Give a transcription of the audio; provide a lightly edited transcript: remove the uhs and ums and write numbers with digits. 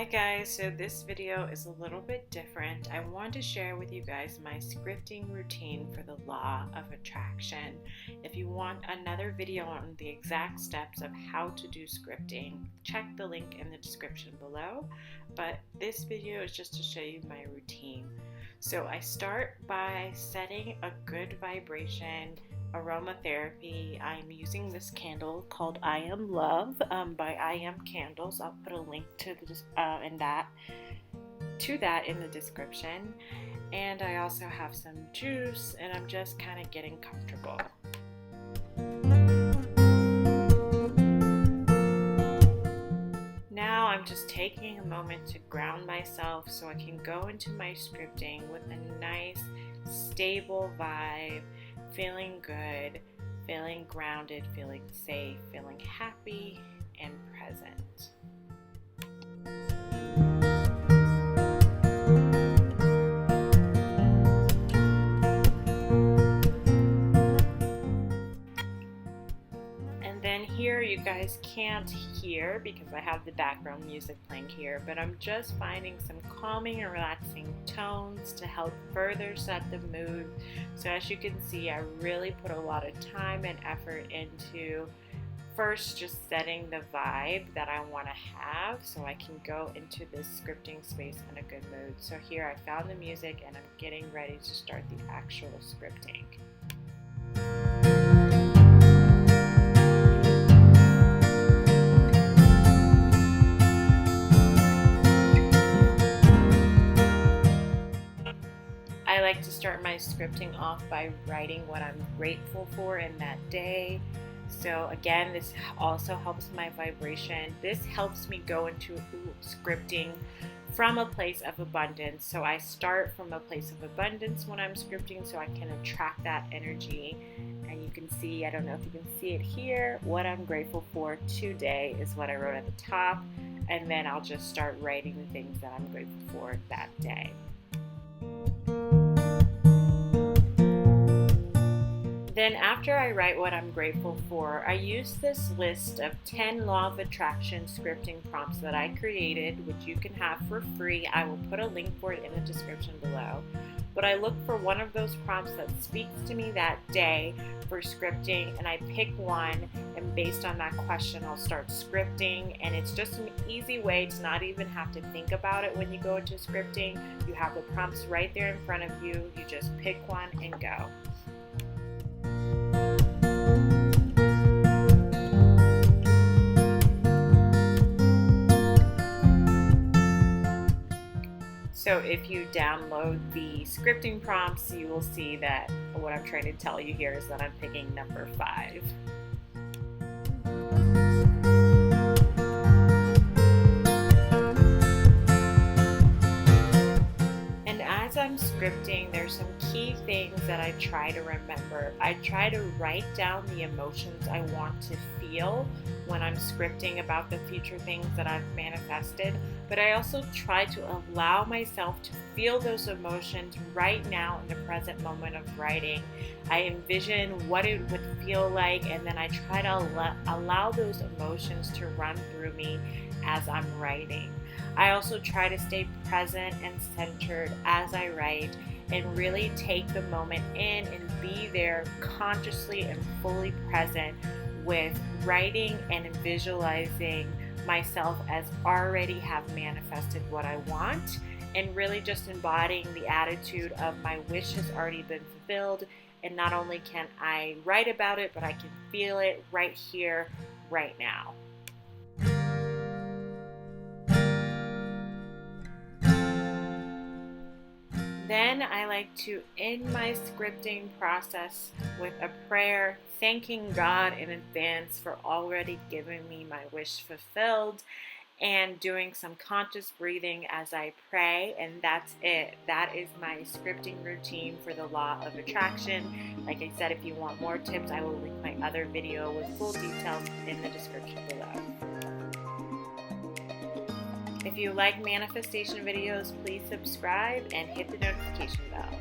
Hi guys, so this video is a little bit different. I want to share with you guys my scripting routine for the law of attraction. If you want another video on the exact steps of how to do scripting, check the link in the description below. But this video is just to show you my routine. So I start by setting a good vibration. Aromatherapy. I'm using this candle called I Am Love by I Am Candles. I'll put a link to that in the description. And I also have some juice, and I'm just kind of getting comfortable. Now I'm just taking a moment to ground myself so I can go into my scripting with a nice, stable vibe. Feeling good, feeling grounded, feeling safe, feeling happy and present. And then here you guys can't hear because I have the background music playing here, but I'm just finding some calming and relaxing tones to help further set the mood. So as you can see, I really put a lot of time and effort into first just setting the vibe that I want to have so I can go into this scripting space in a good mood. So here I found the music and I'm getting ready to start the actual scripting. I like to start my scripting off by writing what I'm grateful for in that day. So again, this also helps my vibration. This helps me go into scripting from a place of abundance. So I start from a place of abundance when I'm scripting so I can attract that energy. And you can see, I don't know if you can see it here, what I'm grateful for today is what I wrote at the top. And then I'll just start writing the things that I'm grateful for that day. Then after I write what I'm grateful for, I use this list of 10 Law of Attraction scripting prompts that I created, which you can have for free. I will put a link for it in the description below. But I look for one of those prompts that speaks to me that day for scripting, and I pick one, and based on that question, I'll start scripting. And it's just an easy way to not even have to think about it when you go into scripting. You have the prompts right there in front of you. You just pick one and go. So if you download the scripting prompts, you will see that what I'm trying to tell you here is that I'm picking number 5. And as I'm scripting, there's some key things that I try to remember. I try to write down the emotions I want to feel when I'm scripting about the future things that I've manifested, but I also try to allow myself to feel those emotions right now in the present moment of writing. I envision what it would feel like, and then I try to allow those emotions to run through me as I'm writing. I also try to stay present and centered as I write and really take the moment in and be there consciously and fully present with writing and visualizing myself as already have manifested what I want, and really just embodying the attitude of my wish has already been fulfilled. And not only can I write about it, but I can feel it right here, right now. Then I like to end my scripting process with a prayer, thanking God in advance for already giving me my wish fulfilled, and doing some conscious breathing as I pray, and that's it. That is my scripting routine for the Law of Attraction. Like I said, if you want more tips, I will link my other video with full details in the description below. If you like manifestation videos, please subscribe and hit the notification bell.